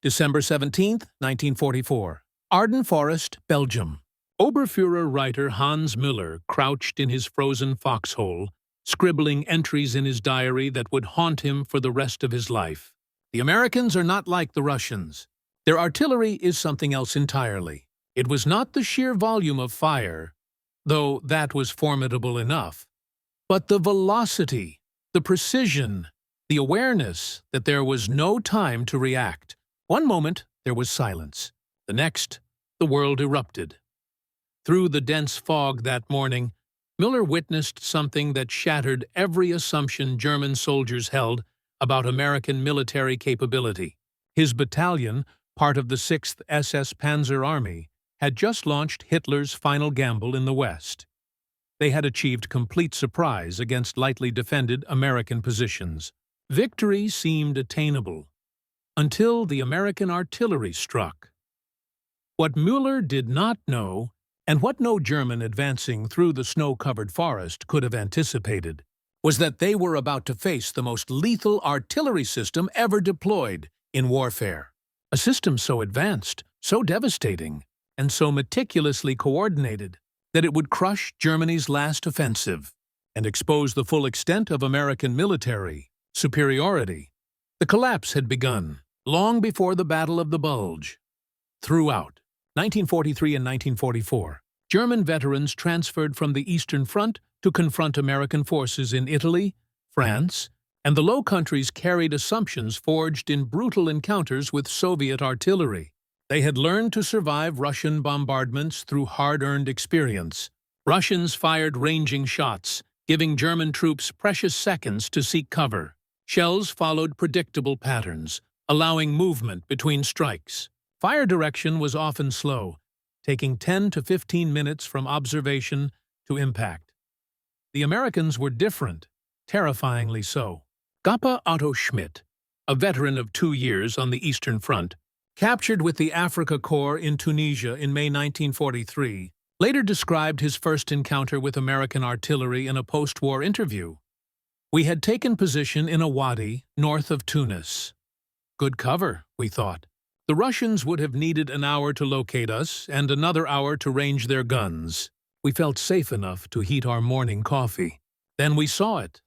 December 17, 1944. Ardennes Forest, Belgium. Oberfuhrer writer Hans Müller crouched in his frozen foxhole, scribbling entries in his diary that would haunt him for the rest of his life. The Americans are not like the Russians. Their artillery is something else entirely. It was not the sheer volume of fire, though that was formidable enough, but the velocity, the precision, the awareness that there was no time to react. One moment, there was silence. The next, the world erupted. Through the dense fog that morning, Müller witnessed something that shattered every assumption German soldiers held about American military capability. His battalion, part of the 6th SS Panzer Army, had just launched Hitler's final gamble in the West. They had achieved complete surprise against lightly defended American positions. Victory seemed attainable, until the American artillery struck. What Müller did not know, and what no German advancing through the snow-covered forest could have anticipated, was that they were about to face the most lethal artillery system ever deployed in warfare. A system so advanced, so devastating, and so meticulously coordinated that it would crush Germany's last offensive and expose the full extent of American military superiority. The collapse had begun long before the Battle of the Bulge. Throughout 1943 and 1944, German veterans transferred from the Eastern Front to confront American forces in Italy, France, and the Low Countries carried assumptions forged in brutal encounters with Soviet artillery. They had learned to survive Russian bombardments through hard-earned experience. Russians fired ranging shots, giving German troops precious seconds to seek cover. Shells followed predictable patterns, allowing movement between strikes. Fire direction was often slow, taking 10 to 15 minutes from observation to impact. The Americans were different, terrifyingly so. Gapa Otto Schmidt, a veteran of 2 years on the Eastern Front, captured with the Afrika Korps in Tunisia in May 1943, later described his first encounter with American artillery in a post-war interview. We had taken position in a wadi north of Tunis. Good cover, we thought. The Russians would have needed an hour to locate us and another hour to range their guns. We felt safe enough to heat our morning coffee. Then we saw it.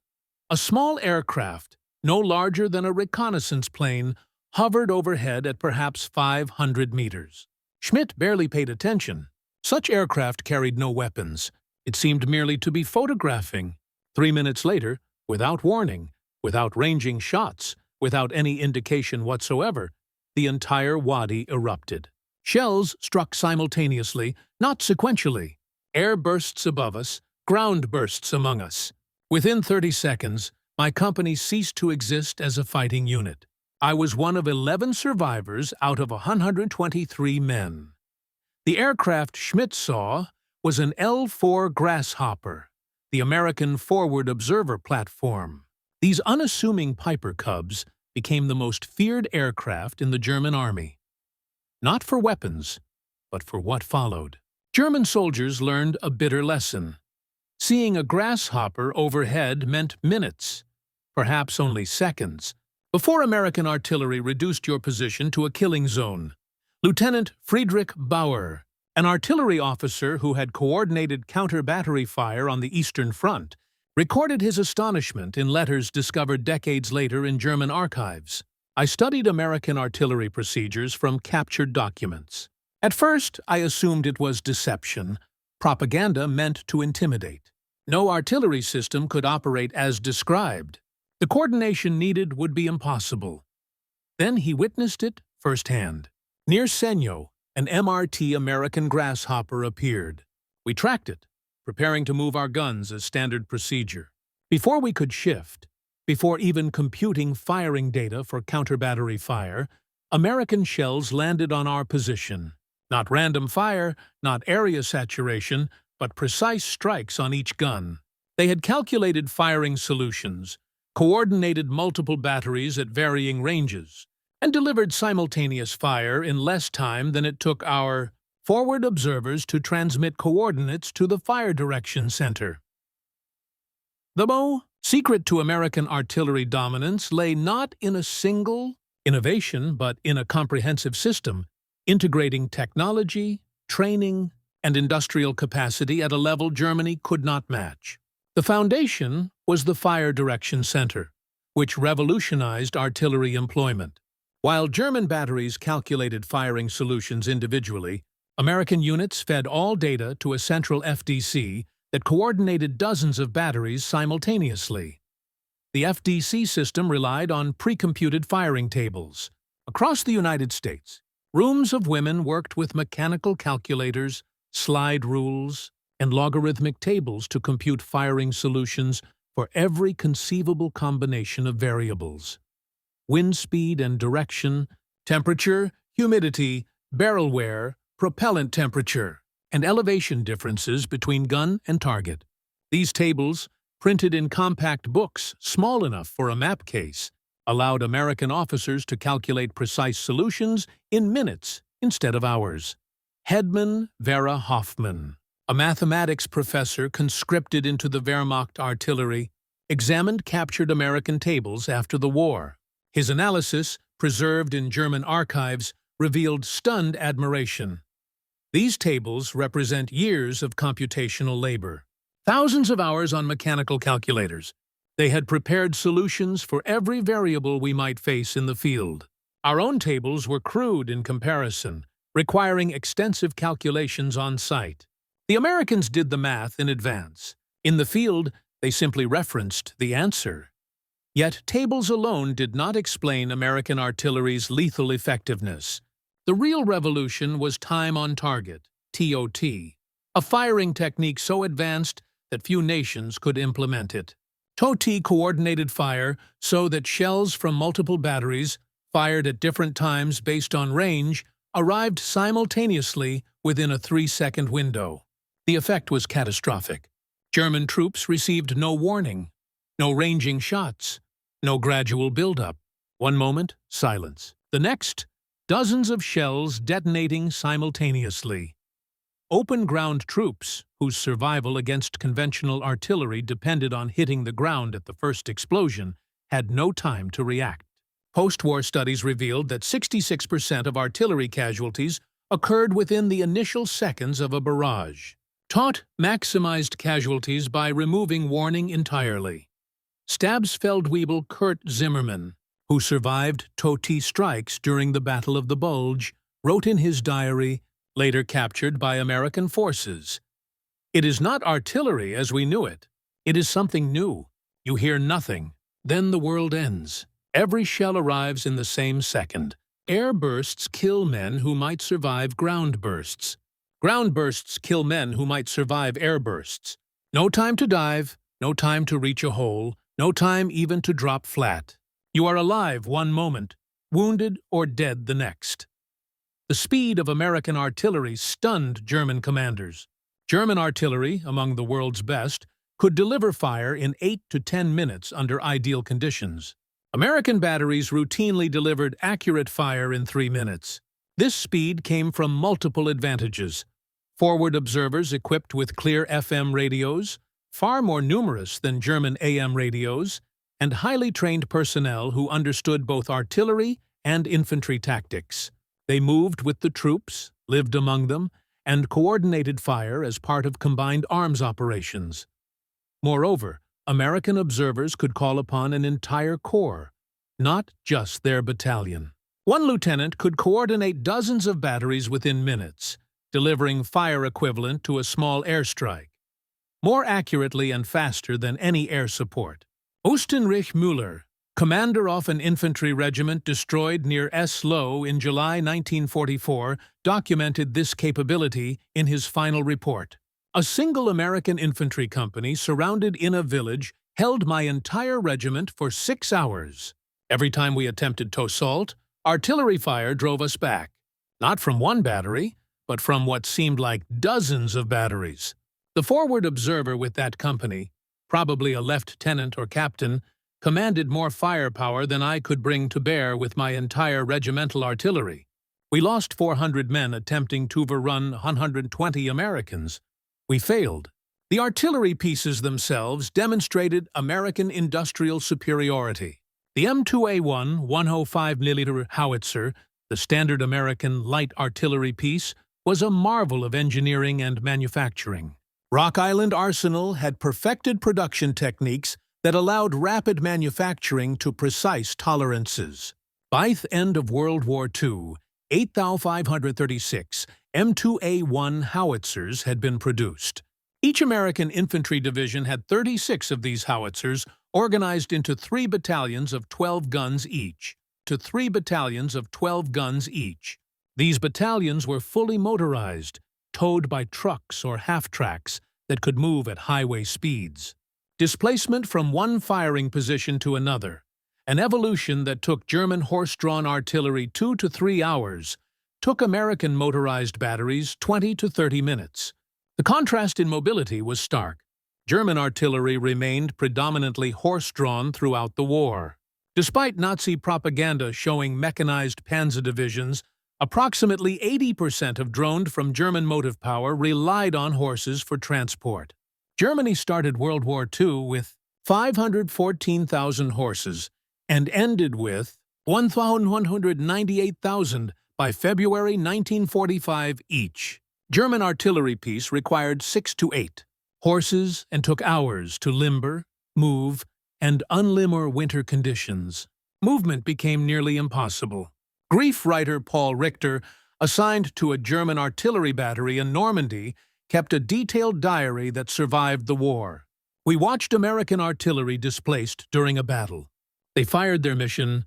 A small aircraft, no larger than a reconnaissance plane, hovered overhead at perhaps 500 meters. Schmidt barely paid attention. Such aircraft carried no weapons. It seemed merely to be photographing. 3 minutes later, without warning, without ranging shots, without any indication whatsoever, the entire wadi erupted. Shells struck simultaneously, not sequentially. Air bursts above us, ground bursts among us. Within 30 seconds, my company ceased to exist as a fighting unit. I was one of 11 survivors out of 123 men. The aircraft Schmidt saw was an L-4 Grasshopper, the American forward observer platform. These unassuming Piper Cubs became the most feared aircraft in the German army. Not for weapons, but for what followed. German soldiers learned a bitter lesson. Seeing a grasshopper overhead meant minutes, perhaps only seconds, before American artillery reduced your position to a killing zone. Lieutenant Friedrich Bauer, an artillery officer who had coordinated counter-battery fire on the Eastern Front, recorded his astonishment in letters discovered decades later in German archives. I studied American artillery procedures from captured documents. At first, I assumed it was deception, propaganda meant to intimidate. No artillery system could operate as described. The coordination needed would be impossible. Then he witnessed it firsthand. Near Senyo, an MRT American Grasshopper appeared. We tracked it, preparing to move our guns as standard procedure. Before we could shift, before even computing firing data for counter-battery fire, American shells landed on our position. Not random fire, not area saturation, but precise strikes on each gun. They had calculated firing solutions, coordinated multiple batteries at varying ranges, and delivered simultaneous fire in less time than it took our forward observers to transmit coordinates to the fire direction center. The secret to American artillery dominance lay not in a single, Innovation, but in a comprehensive system, integrating technology, training, and industrial capacity at a level Germany could not match. The foundation was the Fire Direction Center, which revolutionized artillery employment. While German batteries calculated firing solutions individually, American units fed all data to a central FDC that coordinated dozens of batteries simultaneously. The FDC system relied on pre-computed firing tables. Across the United States, rooms of women worked with mechanical calculators, slide rules, and logarithmic tables to compute firing solutions for every conceivable combination of variables. Wind speed and direction, temperature, humidity, barrel wear, propellant temperature, and elevation differences between gun and target. These tables, printed in compact books small enough for a map case, allowed American officers to calculate precise solutions in minutes instead of hours. Hedman Vera Hoffman, a mathematics professor conscripted into the Wehrmacht artillery, examined captured American tables after the war. His analysis, preserved in German archives, revealed stunned admiration. These tables represent years of computational labor, thousands of hours on mechanical calculators. They had prepared solutions for every variable we might face in the field. Our own tables were crude in comparison, requiring extensive calculations on site. The Americans did the math in advance. In the field, they simply referenced the answer. Yet tables alone did not explain American artillery's lethal effectiveness. The real revolution was time on target, TOT, a firing technique so advanced that few nations could implement it. TOT coordinated fire so that shells from multiple batteries, fired at different times based on range, arrived simultaneously within a 3-second window. The effect was catastrophic. German troops received no warning, no ranging shots, no gradual buildup. One moment, silence. The next, dozens of shells detonating simultaneously. Open ground troops, whose survival against conventional artillery depended on hitting the ground at the first explosion, had no time to react. Post-war studies revealed that 66% of artillery casualties occurred within the initial seconds of a barrage. TOT maximized casualties by removing warning entirely. Stabsfeldwebel Kurt Zimmermann, who survived TOT strikes during the Battle of the Bulge, wrote in his diary, later captured by American forces, "It is not artillery as we knew it. It is something new. You hear nothing. Then the world ends. Every shell arrives in the same second. Air bursts kill men who might survive ground bursts. Ground bursts kill men who might survive air bursts. No time to dive, no time to reach a hole, no time even to drop flat. You are alive one moment, wounded or dead the next." The speed of American artillery stunned German commanders. German artillery, among the world's best, could deliver fire in 8 to 10 minutes under ideal conditions. American batteries routinely delivered accurate fire in 3 minutes. This speed came from multiple advantages. Forward observers equipped with clear FM radios, far more numerous than German AM radios, and highly trained personnel who understood both artillery and infantry tactics. They moved with the troops, lived among them, and coordinated fire as part of combined arms operations. Moreover, American observers could call upon an entire corps, not just their battalion. One lieutenant could coordinate dozens of batteries within minutes, delivering fire equivalent to a small airstrike, more accurately and faster than any air support. Ostenrich Müller, commander of an infantry regiment destroyed near Eslohe in July 1944, documented this capability in his final report. "A single American infantry company surrounded in a village held my entire regiment for 6 hours. Every time we attempted to assault, artillery fire drove us back, not from one battery, but from what seemed like dozens of batteries." The forward observer with that company, probably a lieutenant or captain, commanded more firepower than I could bring to bear with my entire regimental artillery. We lost 400 men attempting to overrun 120 Americans. We failed. The artillery pieces themselves demonstrated American industrial superiority. The M2A1 105mm howitzer, the standard American light artillery piece, was a marvel of engineering and manufacturing. Rock Island Arsenal had perfected production techniques that allowed rapid manufacturing to precise tolerances. By the end of World War II, 8,536 M2A1 howitzers had been produced. Each American infantry division had 36 of these howitzers, organized into 3 battalions of 12 guns each. These battalions were fully motorized, towed by trucks or half-tracks that could move at highway speeds. Displacement from one firing position to another, an evolution that took German horse-drawn artillery 2 to 3 hours, took American motorized batteries 20 to 30 minutes. The contrast in mobility was stark. German artillery remained predominantly horse-drawn throughout the war. Despite Nazi propaganda showing mechanized panzer divisions, approximately 80% of droned from German motive power relied on horses for transport. Germany started World War II with 514,000 horses and ended with 1,198,000 by February 1945 each. German artillery piece required 6 to 8 horses and took hours to limber, move, and unlimber winter conditions. Movement became nearly impossible. Grief writer Paul Richter, assigned to a German artillery battery in Normandy, kept a detailed diary that survived the war. We watched American artillery displaced during a battle. They fired their mission,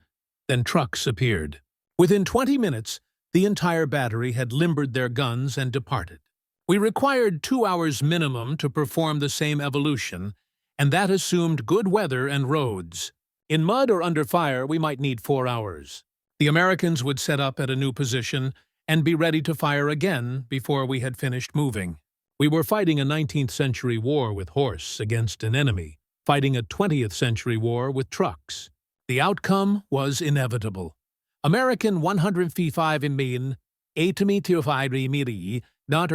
then trucks appeared. Within 20 minutes, the entire battery had limbered their guns and departed. We required 2 hours minimum to perform the same evolution, and that assumed good weather and roads. In mud or under fire, we might need 4 hours. The Americans would set up at a new position and be ready to fire again before we had finished moving. We were fighting a 19th century war with horse against an enemy, fighting a 20th century war with trucks. The outcome was inevitable. American 155mm 8mm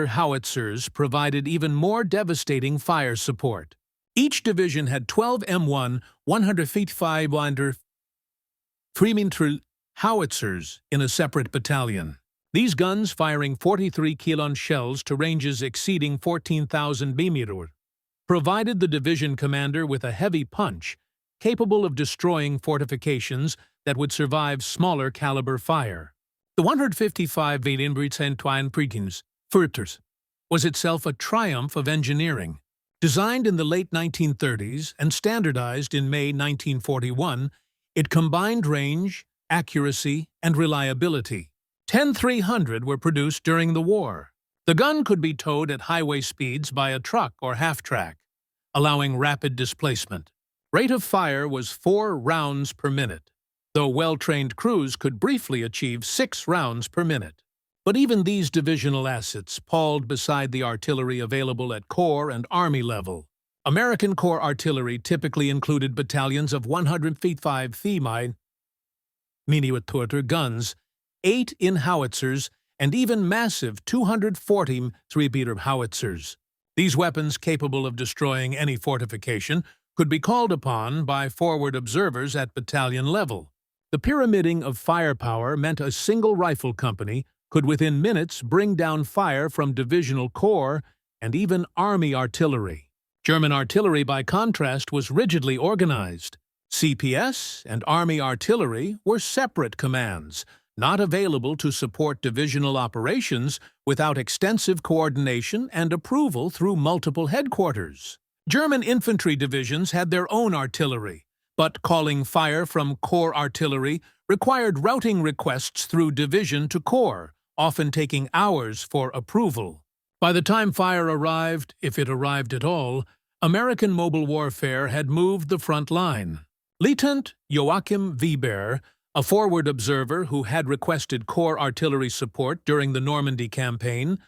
howitzers provided even more devastating fire support. Each division had 12 M1 155mm howitzers in a separate battalion. These guns, firing 43 kilon shells to ranges exceeding 14,000 meters, provided the division commander with a heavy punch capable of destroying fortifications that would survive smaller caliber fire. The 155mm was itself a triumph of engineering. Designed in the late 1930s and standardized in May 1941, it combined range, accuracy, and reliability. 10-300 were produced during the war. The gun could be towed at highway speeds by a truck or half-track, allowing rapid displacement. Rate of fire was 4 rounds per minute, though well-trained crews could briefly achieve 6 rounds per minute. But even these divisional assets palled beside the artillery available at Corps and Army level. American Corps artillery typically included battalions of 155 mm guns, 8 in howitzers, and even massive 240 3-meter howitzers. These weapons, capable of destroying any fortification, could be called upon by forward observers at battalion level. The pyramiding of firepower meant a single rifle company could within minutes bring down fire from divisional corps and even Army artillery. German artillery, by contrast, was rigidly organized. CPS and Army artillery were separate commands, not available to support divisional operations without extensive coordination and approval through multiple headquarters. German infantry divisions had their own artillery, but calling fire from corps artillery required routing requests through division to corps, often taking hours for approval. By the time fire arrived, if it arrived at all, American mobile warfare had moved the front line. Lieutenant Joachim Weber, a forward observer who had requested corps artillery support during the Normandy campaign,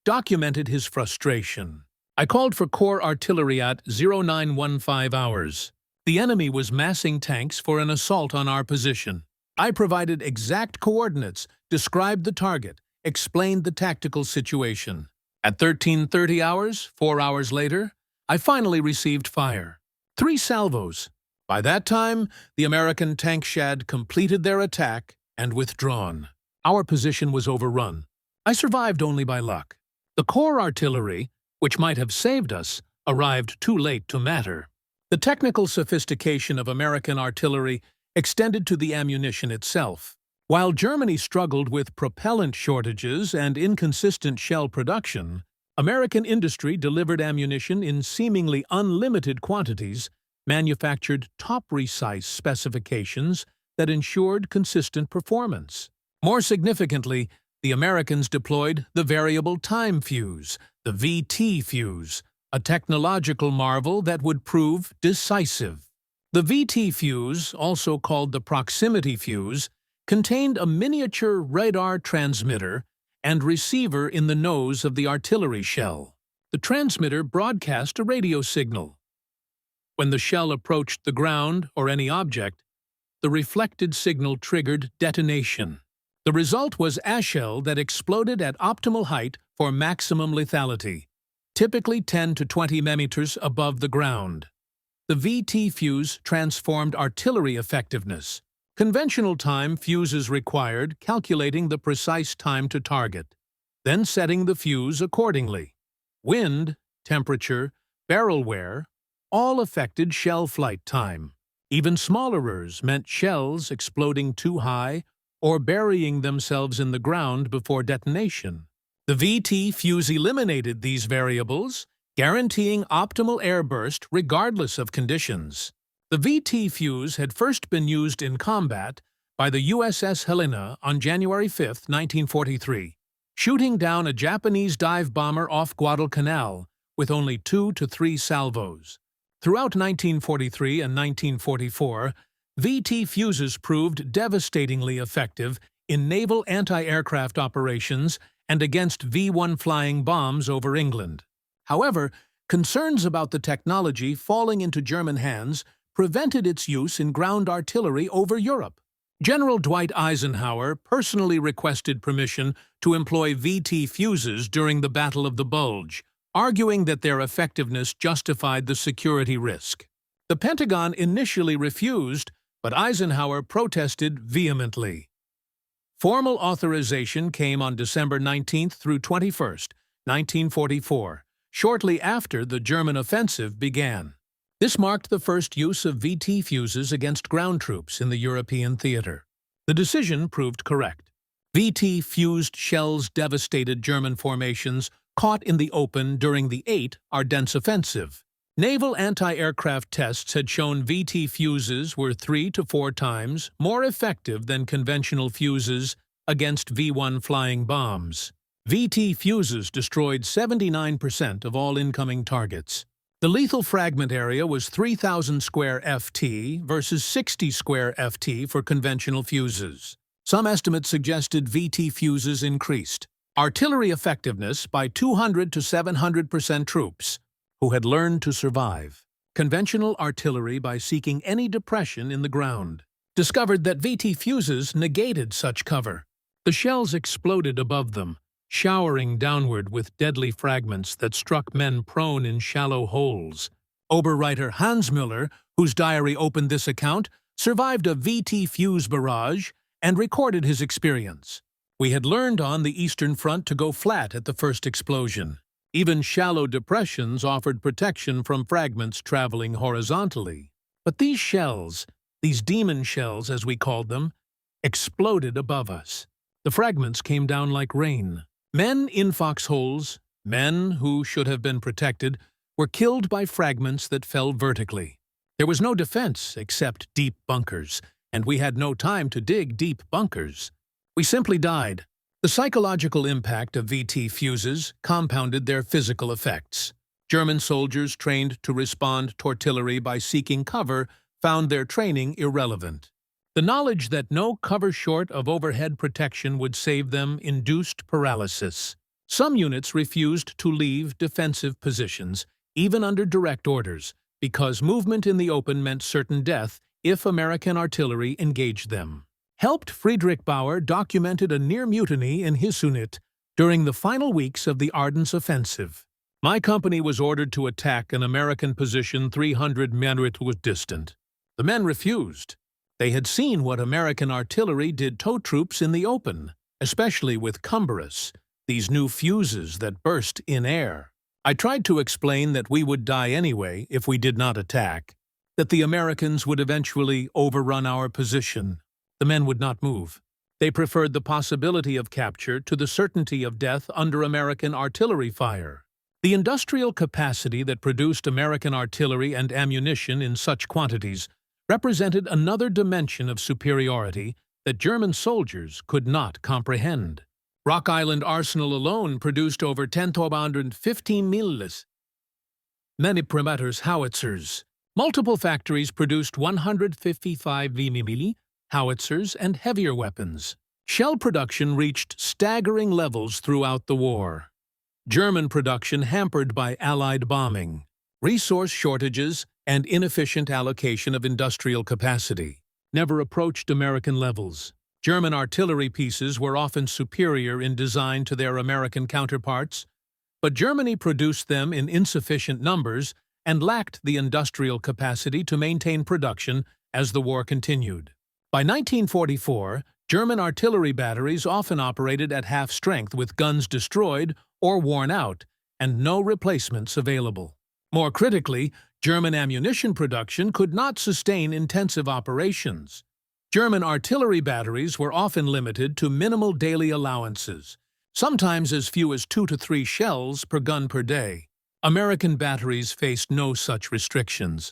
documented his frustration. I called for corps artillery at 0915 hours. The enemy was massing tanks for an assault on our position. I provided exact coordinates, described the target, explained the tactical situation. At 13:30 hours, 4 hours later, I finally received fire. 3 salvos. By that time, the American tank had completed their attack and withdrawn. Our position was overrun. I survived only by luck. The core artillery, which might have saved us, arrived too late to matter. The technical sophistication of American artillery extended to the ammunition itself. While Germany struggled with propellant shortages and inconsistent shell production, American industry delivered ammunition in seemingly unlimited quantities, manufactured top-precise specifications that ensured consistent performance. More significantly, the Americans deployed the variable time fuse, the VT fuse, a technological marvel that would prove decisive. The VT fuse, also called the proximity fuse, contained a miniature radar transmitter and receiver in the nose of the artillery shell. The transmitter broadcast a radio signal. When the shell approached the ground or any object, the reflected signal triggered detonation. The result was a shell that exploded at optimal height for maximum lethality, typically 10 to 20 meters above the ground. The VT fuse transformed artillery effectiveness. Conventional time fuses required calculating the precise time to target, then setting the fuse accordingly. Wind, temperature, barrel wear, all affected shell flight time. Even small errors meant shells exploding too high or burying themselves in the ground before detonation. The VT fuse eliminated these variables, guaranteeing optimal airburst regardless of conditions. The VT fuse had first been used in combat by the USS Helena on January 5, 1943, shooting down a Japanese dive bomber off Guadalcanal with only 2 to 3 salvos. Throughout 1943 and 1944, VT fuses proved devastatingly effective in naval anti-aircraft operations and against V-1 flying bombs over England. However, concerns about the technology falling into German hands prevented its use in ground artillery over Europe. General Dwight Eisenhower personally requested permission to employ VT fuses during the Battle of the Bulge, arguing that their effectiveness justified the security risk. The Pentagon initially refused, but Eisenhower protested vehemently. Formal authorization came on December 19 through 21, 1944, shortly after the German offensive began. This marked the first use of VT fuses against ground troops in the European theater. The decision proved correct. VT-fused shells devastated German formations caught in the open during the 8 Ardennes offensive. Naval anti-aircraft tests had shown VT fuses were 3 to 4 times more effective than conventional fuses against V-1 flying bombs. VT fuses destroyed 79% of all incoming targets. The lethal fragment area was 3,000 square FT versus 60 square FT for conventional fuses. Some estimates suggested VT fuses increased artillery effectiveness by 200 to 700% troops who had learned to survive. Conventional artillery, by seeking any depression in the ground, discovered that VT fuses negated such cover. The shells exploded above them, showering downward with deadly fragments that struck men prone in shallow holes. Oberwriter Hans Müller, whose diary opened this account, survived a VT fuse barrage and recorded his experience. We had learned on the Eastern Front to go flat at the first explosion. Even shallow depressions offered protection from fragments traveling horizontally. But these shells, these demon shells as we called them, exploded above us. The fragments came down like rain. Men in foxholes, men who should have been protected, were killed by fragments that fell vertically. There was no defense except deep bunkers, and we had no time to dig deep bunkers. We simply died. The psychological impact of VT fuses compounded their physical effects. German soldiers trained to respond to artillery by seeking cover found their training irrelevant. The knowledge that no cover short of overhead protection would save them induced paralysis. Some units refused to leave defensive positions, even under direct orders, because movement in the open meant certain death if American artillery engaged them. Helped Friedrich Bauer documented a near mutiny in his unit during the final weeks of the Ardennes offensive. My company was ordered to attack an American position 300 meters distant. The men refused. They had seen what American artillery did to troops in the open, especially with cumbrous, these new fuses that burst in air. I tried to explain that we would die anyway if we did not attack, that the Americans would eventually overrun our position. The men would not move. They preferred the possibility of capture to the certainty of death under American artillery fire. The industrial capacity that produced American artillery and ammunition in such quantities represented another dimension of superiority that German soldiers could not comprehend. Rock Island Arsenal alone produced over 10,215 miles. Many Primator's howitzers. Multiple factories produced 155 mm howitzers and heavier weapons. Shell production reached staggering levels throughout the war. German production hampered by Allied bombing, resource shortages, and inefficient allocation of industrial capacity never approached American levels. German artillery pieces were often superior in design to their American counterparts, but Germany produced them in insufficient numbers and lacked the industrial capacity to maintain production as the war continued. By 1944, German artillery batteries often operated at half strength with guns destroyed or worn out and no replacements available. More critically, German ammunition production could not sustain intensive operations. German artillery batteries were often limited to minimal daily allowances, sometimes as few as 2 to 3 shells per gun per day. American batteries faced no such restrictions.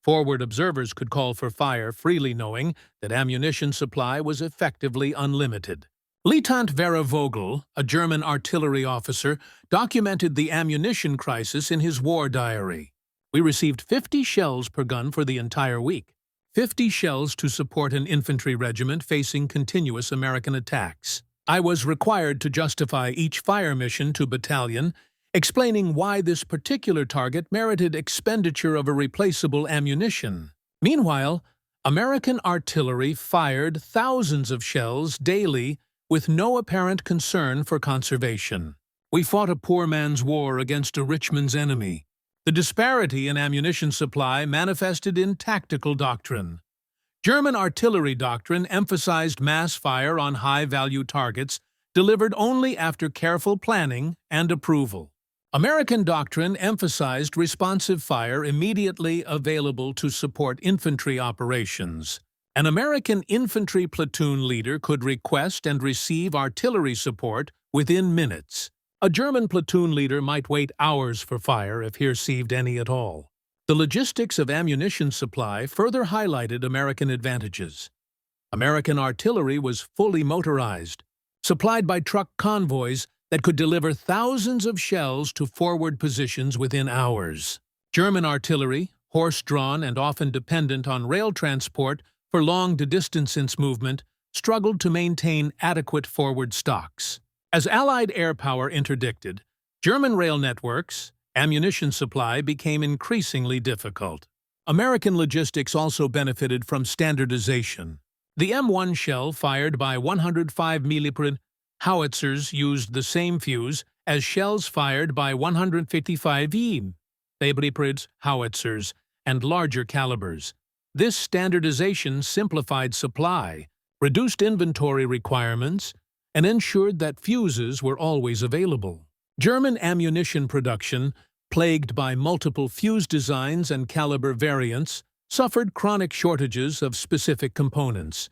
Forward observers could call for fire freely, knowing that ammunition supply was effectively unlimited. Lieutenant Vera Vogel, a German artillery officer, documented the ammunition crisis in his war diary. We received 50 shells per gun for the entire week. 50 shells to support an infantry regiment facing continuous American attacks. I was required to justify each fire mission to battalion, explaining why this particular target merited expenditure of a replaceable ammunition. Meanwhile, American artillery fired thousands of shells daily with no apparent concern for conservation. We fought a poor man's war against a rich man's enemy. The disparity in ammunition supply manifested in tactical doctrine. German artillery doctrine emphasized mass fire on high-value targets delivered only after careful planning and approval. American doctrine emphasized responsive fire immediately available to support infantry operations. An American infantry platoon leader could request and receive artillery support within minutes. A German platoon leader might wait hours for fire if he received any at all. The logistics of ammunition supply further highlighted American advantages. American artillery was fully motorized, supplied by truck convoys that could deliver thousands of shells to forward positions within hours. German artillery, horse-drawn and often dependent on rail transport for long-distance movement, struggled to maintain adequate forward stocks. As Allied air power interdicted, German rail networks, ammunition supply became increasingly difficult. American logistics also benefited from standardization. The M1 shell fired by 105 mm howitzers used the same fuse as shells fired by 155 mm howitzers and larger calibers. This standardization simplified supply, reduced inventory requirements, and ensured that fuses were always available. German ammunition production, plagued by multiple fuse designs and caliber variants, suffered chronic shortages of specific components,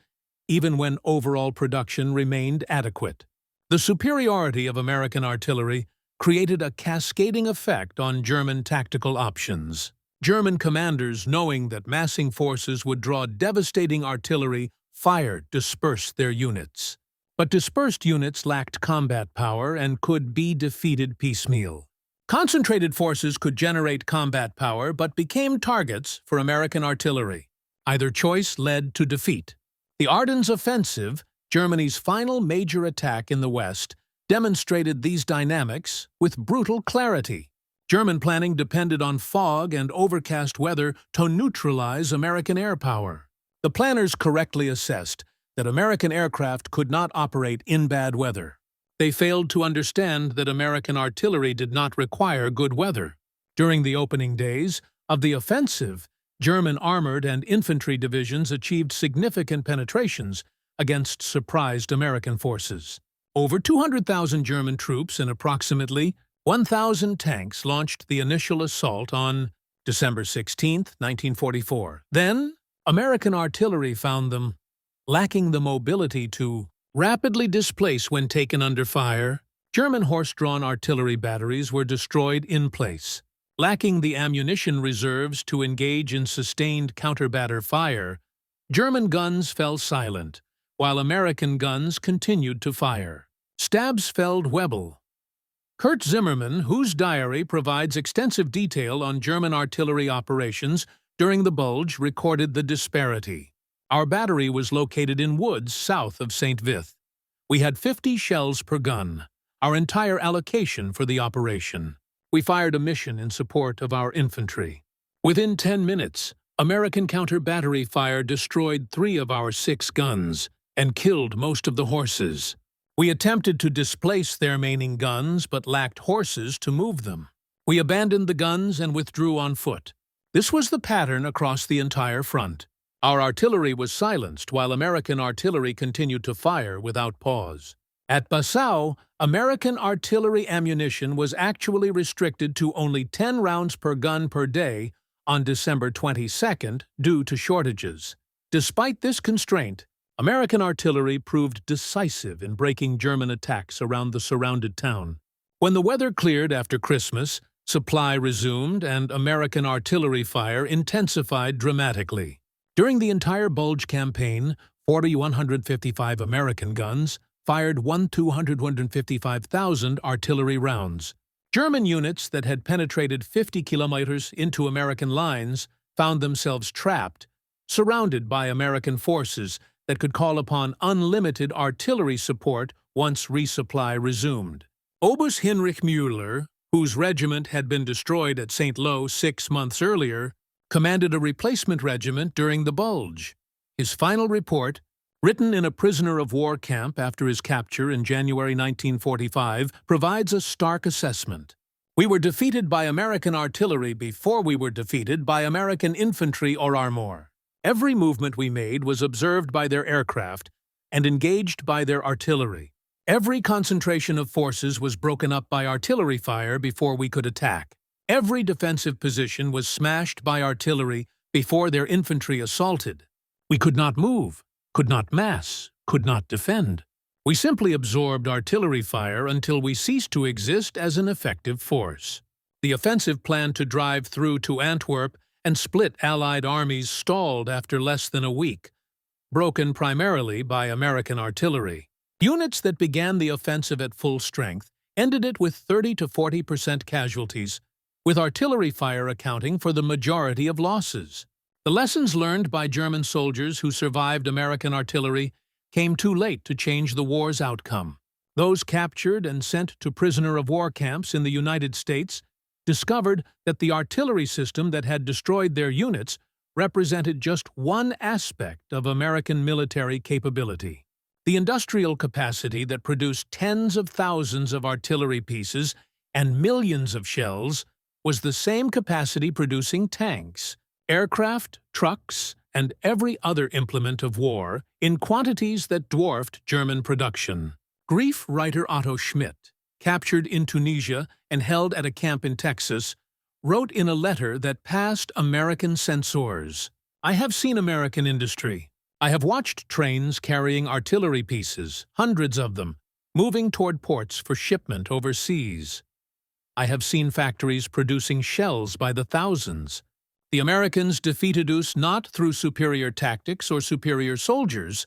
even when overall production remained adequate. The superiority of American artillery created a cascading effect on German tactical options. German commanders, knowing that massing forces would draw devastating artillery fire, dispersed their units. But dispersed units lacked combat power and could be defeated piecemeal. Concentrated forces could generate combat power but became targets for American artillery. Either choice led to defeat. The Ardennes offensive, Germany's final major attack in the West, demonstrated these dynamics with brutal clarity. German planning depended on fog and overcast weather to neutralize American air power. The planners correctly assessed that American aircraft could not operate in bad weather. They failed to understand that American artillery did not require good weather. During the opening days, Of the offensive, German armored and infantry divisions achieved significant penetrations against surprised American forces. Over 200,000 German troops and approximately 1,000 tanks launched the initial assault on December 16, 1944. Then, American artillery found them lacking the mobility to rapidly displace when taken under fire. German horse-drawn artillery batteries were destroyed in place. Lacking the ammunition reserves to engage in sustained counter-batter fire, German guns fell silent, while American guns continued to fire. Stabsfeld-Webel. Kurt Zimmermann, whose diary provides extensive detail on German artillery operations during the Bulge, recorded the disparity. Our battery was located in woods south of St. Vith. We had 50 shells per gun, our entire allocation for the operation. We fired a mission in support of our infantry. Within 10 minutes, American counter-battery fire destroyed 3 of our 6 guns and killed most of the horses. We attempted to displace their remaining guns but lacked horses to move them. We abandoned the guns and withdrew on foot. This was the pattern across the entire front. Our artillery was silenced while American artillery continued to fire without pause. At Bassau, American artillery ammunition was actually restricted to only 10 rounds per gun per day on December 22nd due to shortages. Despite this constraint, American artillery proved decisive in breaking German attacks around the surrounded town. When the weather cleared after Christmas, supply resumed and American artillery fire intensified dramatically. During the entire Bulge campaign, 4,155 American guns fired 1,255,000 artillery rounds. German units that had penetrated 50 kilometers into American lines found themselves trapped, surrounded by American forces that could call upon unlimited artillery support once resupply resumed. Oberst Heinrich Müller, whose regiment had been destroyed at St. Lo 6 months earlier, commanded a replacement regiment during the Bulge. His final report, written in a prisoner-of-war camp after his capture in January 1945, provides a stark assessment. We were defeated by American artillery before we were defeated by American infantry or armor. Every movement we made was observed by their aircraft and engaged by their artillery. Every concentration of forces was broken up by artillery fire before we could attack. Every defensive position was smashed by artillery before their infantry assaulted. We could not move, could not mass, could not defend. We simply absorbed artillery fire until we ceased to exist as an effective force. The offensive plan to drive through to Antwerp and split Allied armies stalled after less than a week, broken primarily by American artillery. Units that began the offensive at full strength ended it with 30 to 40% casualties, with artillery fire accounting for the majority of losses. The lessons learned by German soldiers who survived American artillery came too late to change the war's outcome. Those captured and sent to prisoner-of-war camps in the United States discovered that the artillery system that had destroyed their units represented just one aspect of American military capability. The industrial capacity that produced tens of thousands of artillery pieces and millions of shells was the same capacity producing tanks, aircraft, trucks, and every other implement of war in quantities that dwarfed German production. Grief writer Otto Schmidt, captured in Tunisia and held at a camp in Texas, wrote in a letter that passed American censors, "I have seen American industry. I have watched trains carrying artillery pieces, hundreds of them, moving toward ports for shipment overseas. I have seen factories producing shells by the thousands. The Americans defeated us not through superior tactics or superior soldiers,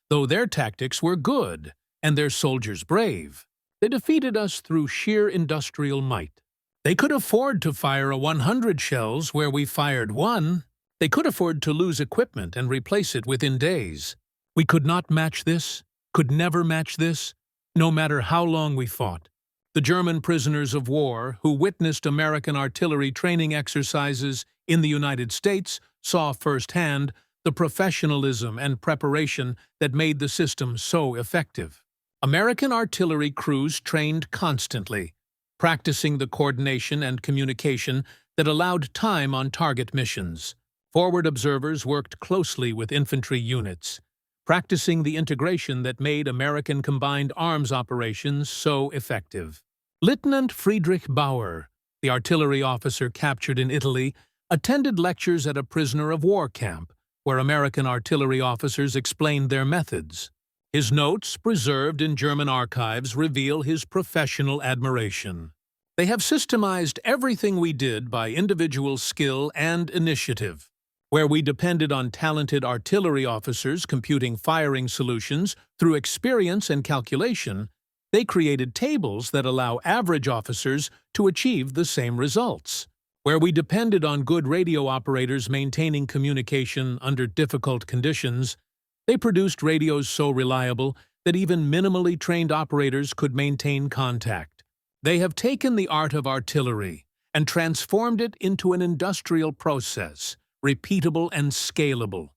though their tactics were good and their soldiers brave. They defeated us through sheer industrial might. They could afford to fire 100 shells where we fired 1. They could afford to lose equipment and replace it within days. We could not match this, could never match this, no matter how long we fought. The German prisoners of war who witnessed American artillery training exercises in the United States saw firsthand the professionalism and preparation that made the system so effective. American artillery crews trained constantly, practicing the coordination and communication that allowed time on target missions. Forward observers worked closely with infantry units, practicing the integration that made American combined arms operations so effective. Lieutenant Friedrich Bauer, the artillery officer captured in Italy, attended lectures at a prisoner of war camp, where American artillery officers explained their methods. His notes, preserved in German archives, reveal his professional admiration. They have systemized everything we did by individual skill and initiative. Where we depended on talented artillery officers computing firing solutions through experience and calculation, they created tables that allow average officers to achieve the same results. Where we depended on good radio operators maintaining communication under difficult conditions, they produced radios so reliable that even minimally trained operators could maintain contact. They have taken the art of artillery and transformed it into an industrial process, repeatable and scalable.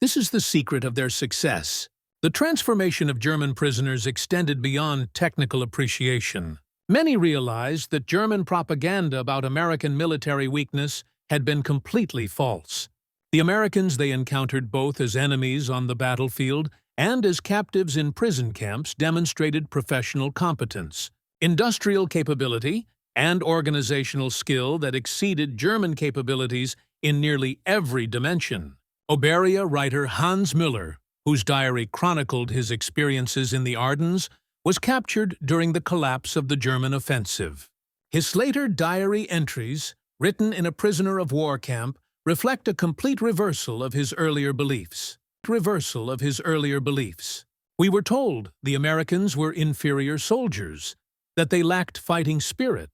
This is the secret of their success. The transformation of German prisoners extended beyond technical appreciation. Many realized that German propaganda about American military weakness had been completely false. The Americans they encountered both as enemies on the battlefield and as captives in prison camps demonstrated professional competence, industrial capability, and organizational skill that exceeded German capabilities in nearly every dimension. Oberia writer Hans Müller, whose diary chronicled his experiences in the Ardennes, was captured during the collapse of the German offensive. His later diary entries, written in a prisoner of war camp, reflect a complete reversal of his earlier beliefs. We were told the Americans were inferior soldiers, that they lacked fighting spirit,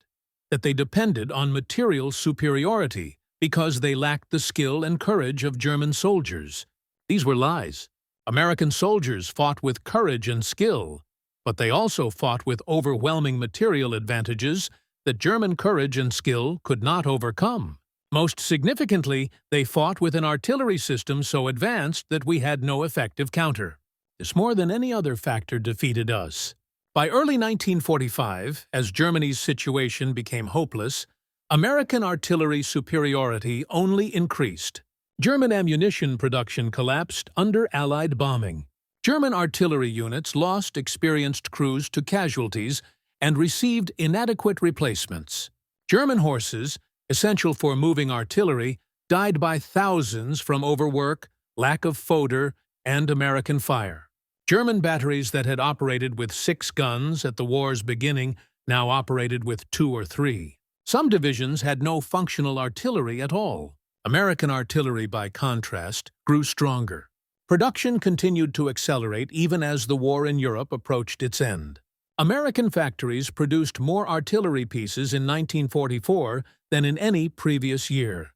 that they depended on material superiority because they lacked the skill and courage of German soldiers. These were lies. American soldiers fought with courage and skill, but they also fought with overwhelming material advantages that German courage and skill could not overcome. Most significantly, they fought with an artillery system so advanced that we had no effective counter. This more than any other factor defeated us. By early 1945, as Germany's situation became hopeless, American artillery superiority only increased. German ammunition production collapsed under Allied bombing. German artillery units lost experienced crews to casualties and received inadequate replacements. German horses, essential for moving artillery, died by thousands from overwork, lack of fodder, and American fire. German batteries that had operated with 6 guns at the war's beginning now operated with 2 or 3. Some divisions had no functional artillery at all. American artillery, by contrast, grew stronger. Production continued to accelerate even as the war in Europe approached its end. American factories produced more artillery pieces in 1944 than in any previous year.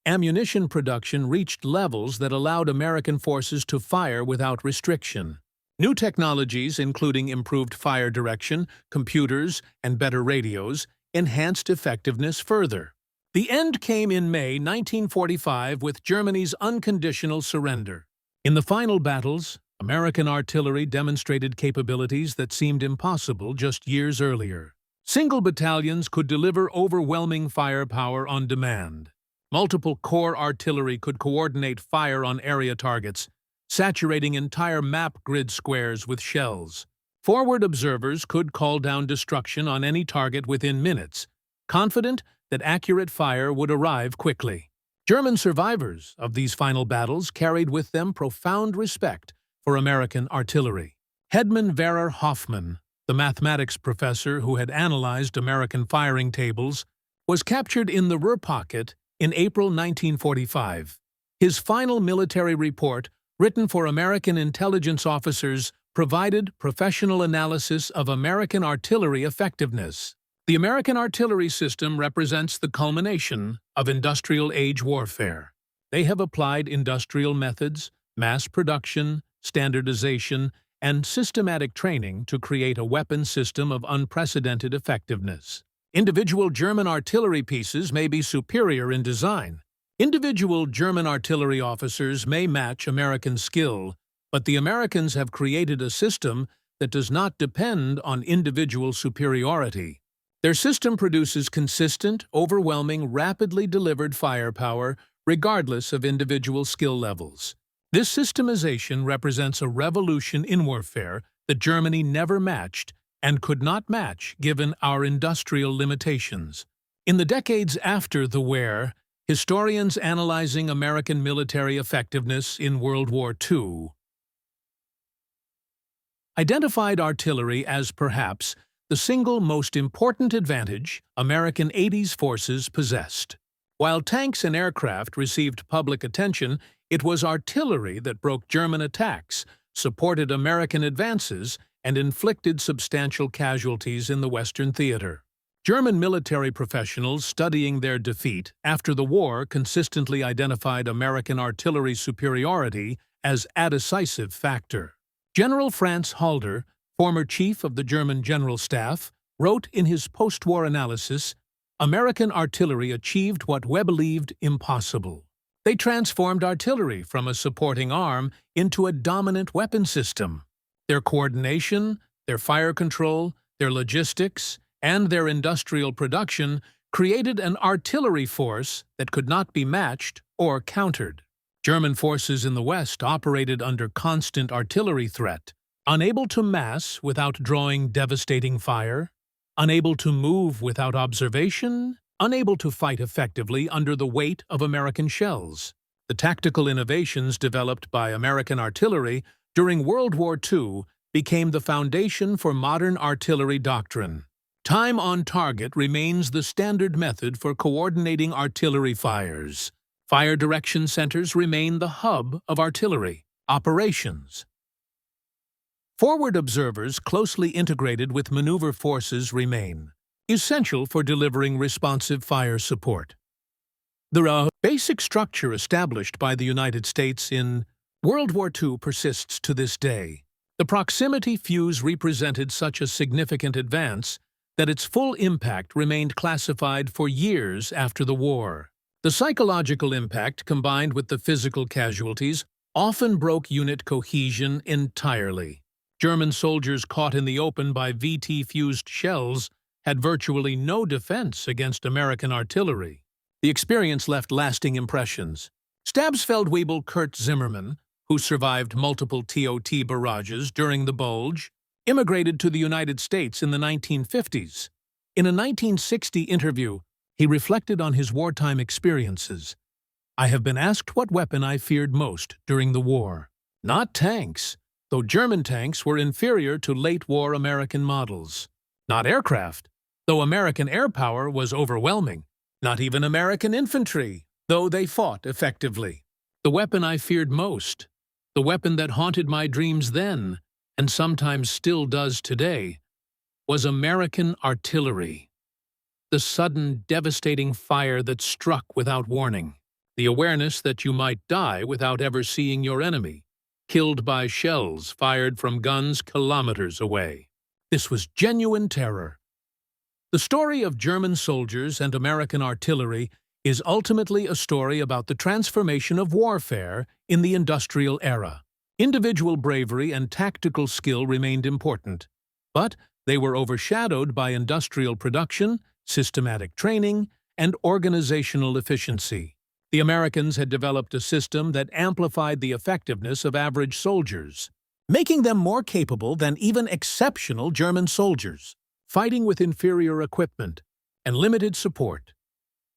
Ammunition production reached levels that allowed American forces to fire without restriction. New technologies, including improved fire direction, computers, and better radios, enhanced effectiveness further. The end came in May 1945 with Germany's unconditional surrender. In the final battles, American artillery demonstrated capabilities that seemed impossible just years earlier. Single battalions could deliver overwhelming firepower on demand. Multiple corps artillery could coordinate fire on area targets, saturating entire map grid squares with shells. Forward observers could call down destruction on any target within minutes, confident that accurate fire would arrive quickly. German survivors of these final battles carried with them profound respect for American artillery. Hedman Werner Hoffmann, the mathematics professor who had analyzed American firing tables, was captured in the Ruhr Pocket in April 1945. His final military report, written for American intelligence officers, provided professional analysis of American artillery effectiveness. The American artillery system represents the culmination of industrial-age warfare. They have applied industrial methods, mass production, standardization, and systematic training to create a weapon system of unprecedented effectiveness. Individual German artillery pieces may be superior in design. Individual German artillery officers may match American skill, but the Americans have created a system that does not depend on individual superiority. Their system produces consistent, overwhelming, rapidly delivered firepower regardless of individual skill levels. This systemization represents a revolution in warfare that Germany never matched and could not match given our industrial limitations. In the decades after the WWII, historians analyzing American military effectiveness in World War II identified artillery as perhaps the single most important advantage American 80s forces possessed. While tanks and aircraft received public attention, it was artillery that broke German attacks, supported American advances, and inflicted substantial casualties in the Western theater. German military professionals studying their defeat after the war consistently identified American artillery superiority as a decisive factor. General Franz Halder, former chief of the German General Staff, wrote in his post-war analysis, "American artillery achieved what we believed impossible. They transformed artillery from a supporting arm into a dominant weapon system. Their coordination, their fire control, their logistics, and their industrial production created an artillery force that could not be matched or countered." German forces in the West operated under constant artillery threat, unable to mass without drawing devastating fire, unable to move without observation, unable to fight effectively under the weight of American shells. The tactical innovations developed by American artillery during World War II became the foundation for modern artillery doctrine. Time on target remains the standard method for coordinating artillery fires. Fire direction centers remain the hub of artillery operations. Forward observers closely integrated with maneuver forces remain essential for delivering responsive fire support. The basic structure established by the United States in World War II persists to this day. The proximity fuse represented such a significant advance that its full impact remained classified for years after the war. The psychological impact, combined with the physical casualties, often broke unit cohesion entirely. German soldiers caught in the open by VT-fused shells had virtually no defense against American artillery. The experience left lasting impressions. Stabsfeldwebel Kurt Zimmermann, who survived multiple TOT barrages during the Bulge, immigrated to the United States in the 1950s. In a 1960 interview, he reflected on his wartime experiences. "I have been asked what weapon I feared most during the war. Not tanks, though German tanks were inferior to late-war American models. Not aircraft, though American air power was overwhelming. Not even American infantry, though they fought effectively. The weapon I feared most, the weapon that haunted my dreams then, and sometimes still does today, was American artillery. The sudden, devastating fire that struck without warning. The awareness that you might die without ever seeing your enemy, killed by shells fired from guns kilometers away. This was genuine terror." The story of German soldiers and American artillery is ultimately a story about the transformation of warfare in the industrial era. Individual bravery and tactical skill remained important, but they were overshadowed by industrial production, systematic training, and organizational efficiency. The Americans had developed a system that amplified the effectiveness of average soldiers, making them more capable than even exceptional German soldiers, fighting with inferior equipment and limited support.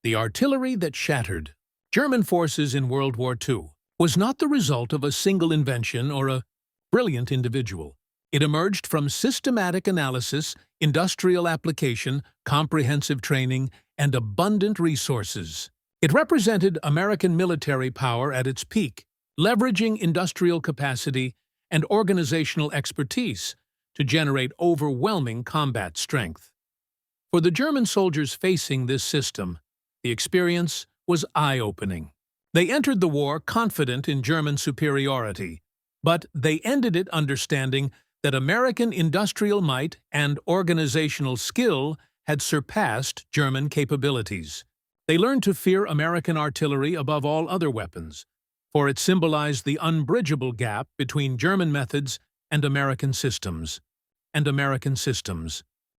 The artillery that shattered German forces in World War II was not the result of a single invention or a brilliant individual. It emerged from systematic analysis, industrial application, comprehensive training, and abundant resources. It represented American military power at its peak, leveraging industrial capacity and organizational expertise to generate overwhelming combat strength. For the German soldiers facing this system, the experience was eye-opening. They entered the war confident in German superiority, but they ended it understanding that American industrial might and organizational skill had surpassed German capabilities. They learned to fear American artillery above all other weapons, for it symbolized the unbridgeable gap between German methods and American systems.